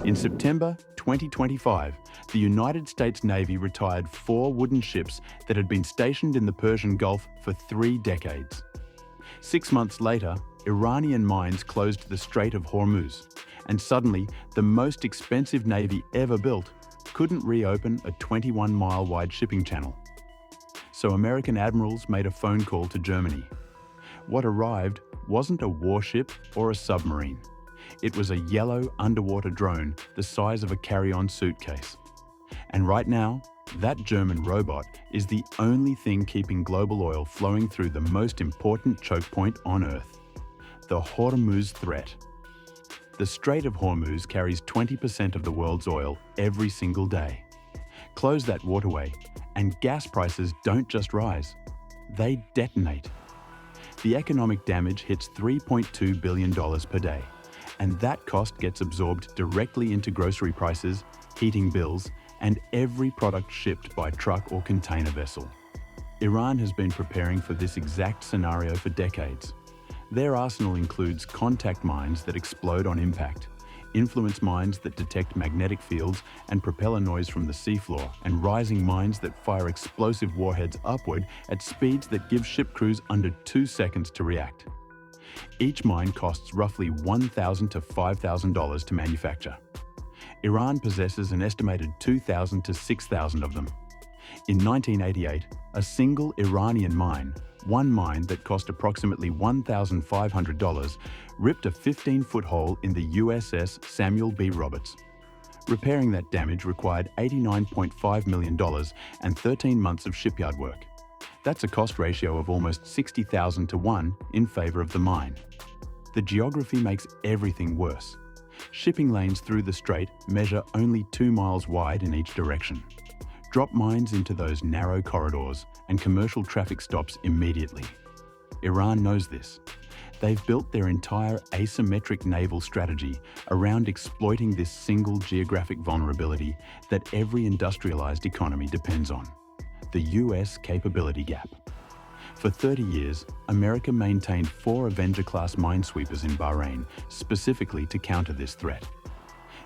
In September 2025, the United States Navy retired 4 wooden ships that had been stationed in the Persian Gulf for 3 decades. 6 months later, Iranian mines closed the Strait of Hormuz, and suddenly the most expensive navy ever built couldn't reopen a 21-mile wide shipping channel. So American admirals made a phone call to Germany. What arrived wasn't a warship or a submarine. It was a yellow underwater drone the size of a carry-on suitcase. And right now, that German robot is the only thing keeping global oil flowing through the most important choke point on Earth, the Hormuz threat. The Strait of Hormuz carries 20% of the world's oil every single day. Close that waterway, and gas prices don't just rise, they detonate. The economic damage hits $3.2 billion per day, and that cost gets absorbed directly into grocery prices, heating bills, and every product shipped by truck or container vessel. Iran has been preparing for this exact scenario for decades. Their arsenal includes contact mines that explode on impact, influence mines that detect magnetic fields and propeller noise from the seafloor, and rising mines that fire explosive warheads upward at speeds that give ship crews under 2 seconds to react. Each mine costs roughly $1,000 to $5,000 to manufacture. Iran possesses an estimated 2,000 to 6,000 of them. In 1988, a single Iranian mine, one mine that cost approximately $1,500, ripped a 15-foot hole in the USS Samuel B. Roberts. Repairing that damage required $89.5 million and 13 months of shipyard work. That's a cost ratio of almost 60,000 to 1 in favor of the mine. The geography makes everything worse. Shipping lanes through the strait measure only 2 miles wide in each direction. Drop mines into those narrow corridors and commercial traffic stops immediately. Iran knows this. They've built their entire asymmetric naval strategy around exploiting this single geographic vulnerability that every industrialized economy depends on: the US capability gap. For 30 years, America maintained 4 Avenger-class minesweepers in Bahrain specifically to counter this threat.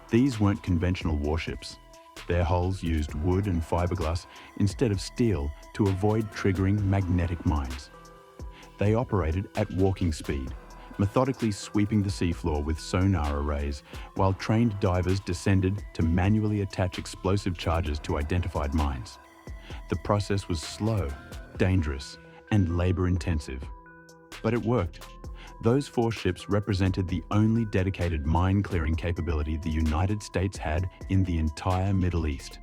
These weren't conventional warships. Their hulls used wood and fiberglass instead of steel to avoid triggering magnetic mines. They operated at walking speed, methodically sweeping the seafloor with sonar arrays, while trained divers descended to manually attach explosive charges to identified mines. The process was slow, dangerous, and labor-intensive. But it worked. Those 4 ships represented the only dedicated mine-clearing capability the United States had in the entire Middle East.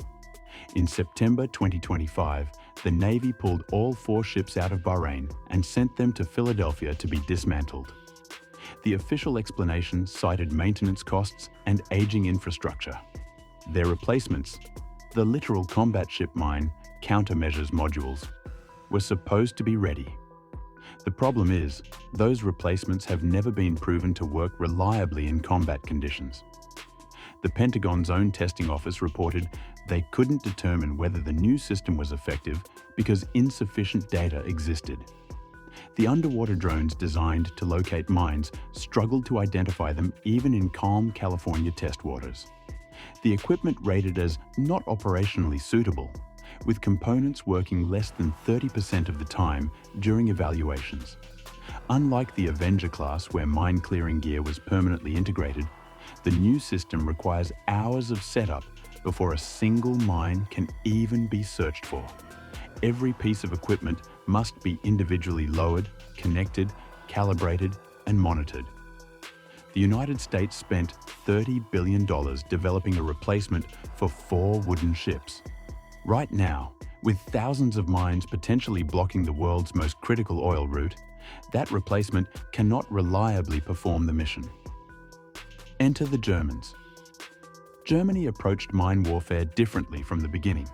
In September 2025, the Navy pulled all 4 ships out of Bahrain and sent them to Philadelphia to be dismantled. The official explanation cited maintenance costs and aging infrastructure. Their replacements, the littoral combat ship mine countermeasures modules, were supposed to be ready. The problem is, those replacements have never been proven to work reliably in combat conditions. The Pentagon's own testing office reported they couldn't determine whether the new system was effective because insufficient data existed. The underwater drones designed to locate mines struggled to identify them even in calm California test waters. The equipment rated as not operationally suitable, with components working less than 30% of the time during evaluations. Unlike the Avenger class, where mine-clearing gear was permanently integrated, the new system requires hours of setup before a single mine can even be searched for. Every piece of equipment must be individually lowered, connected, calibrated, and monitored. The United States spent $30 billion developing a replacement for 4 wooden ships. Right now, with thousands of mines potentially blocking the world's most critical oil route, that replacement cannot reliably perform the mission. Enter the Germans. Germany approached mine warfare differently from the beginning.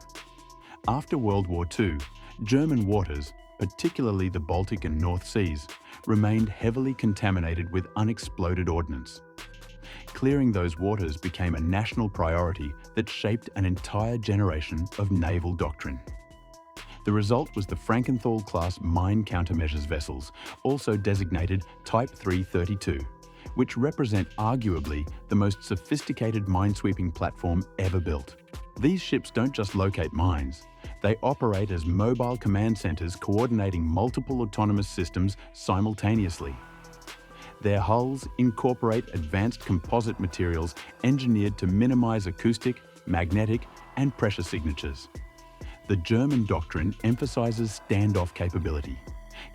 After World War II, German waters, particularly the Baltic and North Seas, remained heavily contaminated with unexploded ordnance. Clearing those waters became a national priority that shaped an entire generation of naval doctrine. The result was the Frankenthal-class mine countermeasures vessels, also designated Type 332, which represent arguably the most sophisticated minesweeping platform ever built. These ships don't just locate mines, they operate as mobile command centers coordinating multiple autonomous systems simultaneously. Their hulls incorporate advanced composite materials engineered to minimize acoustic, magnetic, and pressure signatures. The German doctrine emphasizes standoff capability,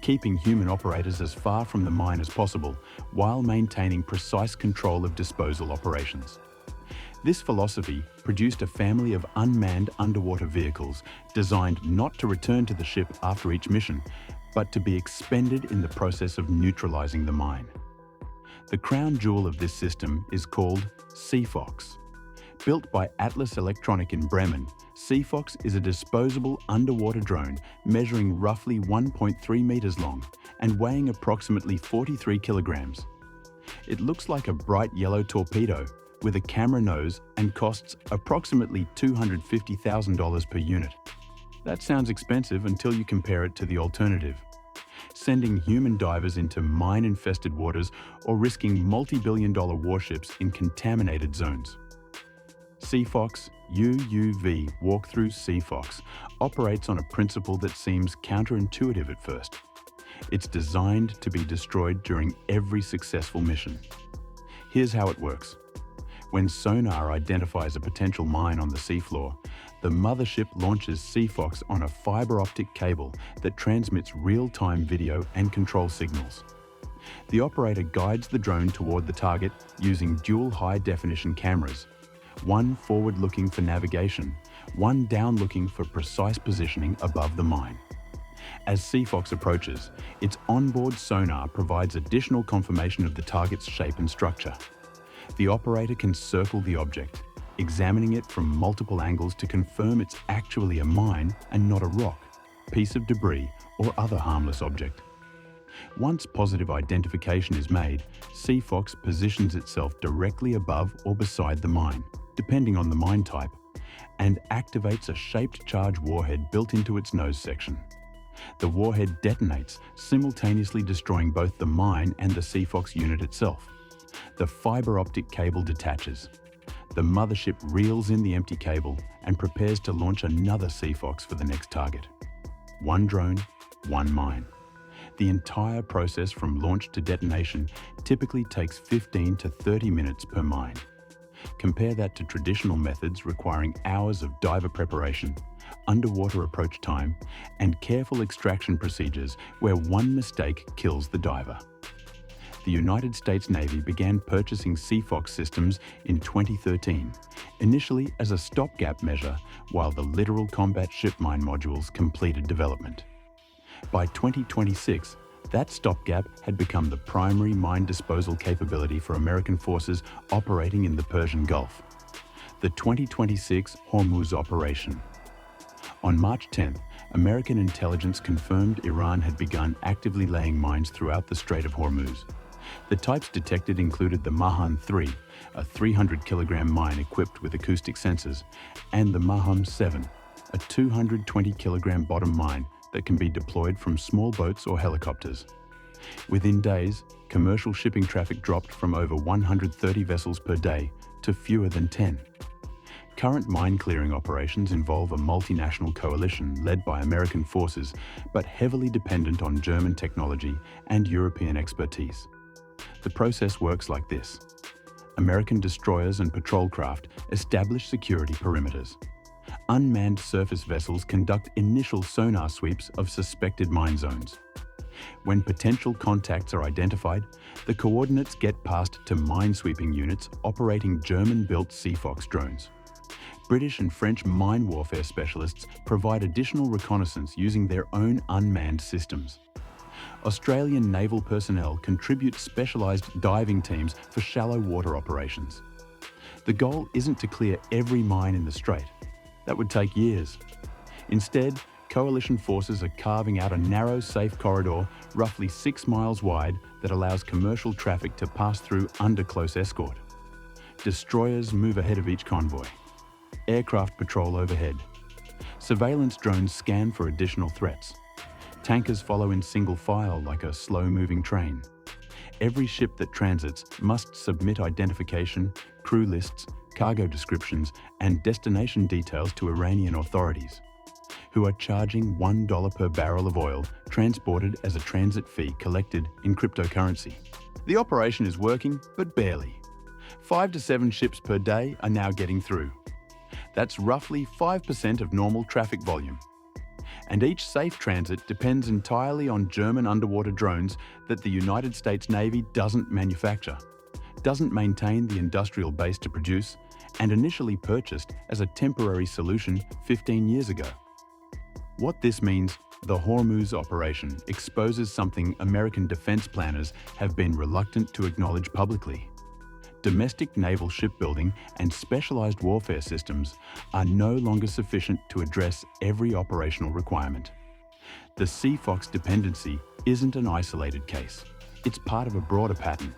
keeping human operators as far from the mine as possible while maintaining precise control of disposal operations. This philosophy produced a family of unmanned underwater vehicles designed not to return to the ship after each mission, but to be expended in the process of neutralizing the mine. The crown jewel of this system is called SeaFox. Built by Atlas Electronic in Bremen, SeaFox is a disposable underwater drone measuring roughly 1.3 meters long and weighing approximately 43 kilograms. It looks like a bright yellow torpedo with a camera nose and costs approximately $250,000 per unit. That sounds expensive until you compare it to the alternative: sending human divers into mine-infested waters or risking multi-billion-dollar warships in contaminated zones. SeaFox UUV Walkthrough SeaFox operates on a principle that seems counterintuitive at first. It's designed to be destroyed during every successful mission. Here's how it works. When sonar identifies a potential mine on the seafloor, the mothership launches SeaFox on a fiber optic cable that transmits real-time video and control signals. The operator guides the drone toward the target using dual high-definition cameras, one forward-looking for navigation, one down-looking for precise positioning above the mine. As SeaFox approaches, its onboard sonar provides additional confirmation of the target's shape and structure. The operator can circle the object, examining it from multiple angles to confirm it's actually a mine and not a rock, piece of debris, or other harmless object. Once positive identification is made, SeaFox positions itself directly above or beside the mine, depending on the mine type, and activates a shaped charge warhead built into its nose section. The warhead detonates, simultaneously destroying both the mine and the SeaFox unit itself. The fiber optic cable detaches. The mothership reels in the empty cable and prepares to launch another SeaFox for the next target. One drone, one mine. The entire process from launch to detonation typically takes 15 to 30 minutes per mine. Compare that to traditional methods requiring hours of diver preparation, underwater approach time, and careful extraction procedures where one mistake kills the diver. The United States Navy began purchasing SeaFox systems in 2013, initially as a stopgap measure while the littoral combat ship mine modules completed development. By 2026, that stopgap had become the primary mine disposal capability for American forces operating in the Persian Gulf. The 2026 Hormuz operation. On March 10th, American intelligence confirmed Iran had begun actively laying mines throughout the Strait of Hormuz. The types detected included the Mahan-3, a 300-kilogram mine equipped with acoustic sensors, and the Maham-7, a 220-kilogram bottom mine that can be deployed from small boats or helicopters. Within days, commercial shipping traffic dropped from over 130 vessels per day to fewer than 10. Current mine clearing operations involve a multinational coalition led by American forces, but heavily dependent on German technology and European expertise. The process works like this. American destroyers and patrol craft establish security perimeters. Unmanned surface vessels conduct initial sonar sweeps of suspected mine zones. When potential contacts are identified, the coordinates get passed to mine-sweeping units operating German-built SeaFox drones. British and French mine warfare specialists provide additional reconnaissance using their own unmanned systems. Australian naval personnel contribute specialised diving teams for shallow water operations. The goal isn't to clear every mine in the strait. That would take years. Instead, coalition forces are carving out a narrow, safe corridor roughly 6 miles wide that allows commercial traffic to pass through under close escort. Destroyers move ahead of each convoy. Aircraft patrol overhead. Surveillance drones scan for additional threats. Tankers follow in single file like a slow-moving train. every ship that transits must submit identification, crew lists, cargo descriptions, and destination details to Iranian authorities, who are charging $1 per barrel of oil transported as a transit fee collected in cryptocurrency. The operation is working, but barely. 5 to 7 ships per day are now getting through. That's roughly 5% of normal traffic volume. And each safe transit depends entirely on German underwater drones that the United States Navy doesn't manufacture, doesn't maintain the industrial base to produce, and initially purchased as a temporary solution 15 years ago. What this means, the Hormuz operation exposes something American defense planners have been reluctant to acknowledge publicly. Domestic naval shipbuilding and specialized warfare systems are no longer sufficient to address every operational requirement. The SeaFox dependency isn't an isolated case. It's part of a broader pattern.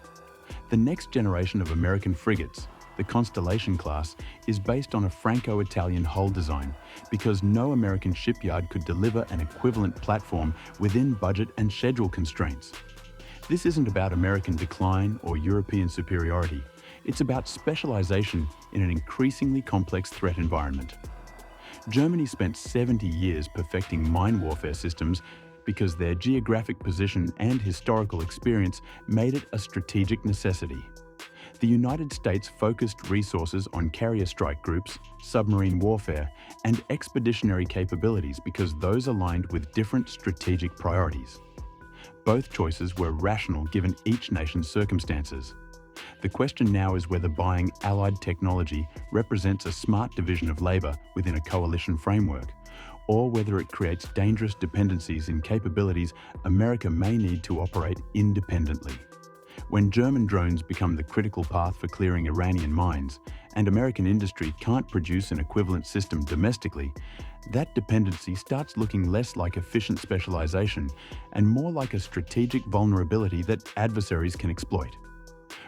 The next generation of American frigates, the Constellation class, is based on a Franco-Italian hull design because no American shipyard could deliver an equivalent platform within budget and schedule constraints. This isn't about American decline or European superiority. It's about specialization in an increasingly complex threat environment. Germany spent 70 years perfecting mine warfare systems because their geographic position and historical experience made it a strategic necessity. The United States focused resources on carrier strike groups, submarine warfare, and expeditionary capabilities because those aligned with different strategic priorities. Both choices were rational given each nation's circumstances. The question now is whether buying allied technology represents a smart division of labor within a coalition framework, or whether it creates dangerous dependencies in capabilities America may need to operate independently. When German drones become the critical path for clearing Iranian mines, and American industry can't produce an equivalent system domestically, that dependency starts looking less like efficient specialization and more like a strategic vulnerability that adversaries can exploit.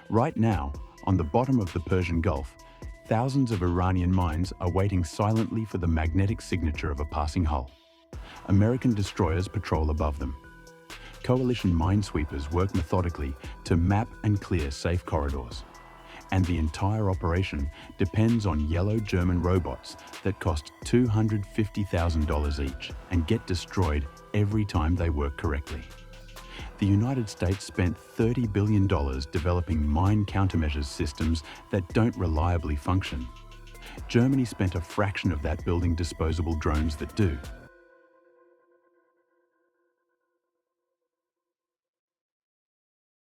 Right now, on the bottom of the Persian Gulf, thousands of Iranian mines are waiting silently for the magnetic signature of a passing hull. American destroyers patrol above them. Coalition minesweepers work methodically to map and clear safe corridors. And the entire operation depends on yellow German robots that cost $250,000 each and get destroyed every time they work correctly. The United States spent $30 billion developing mine countermeasures systems that don't reliably function. Germany spent a fraction of that building disposable drones that do.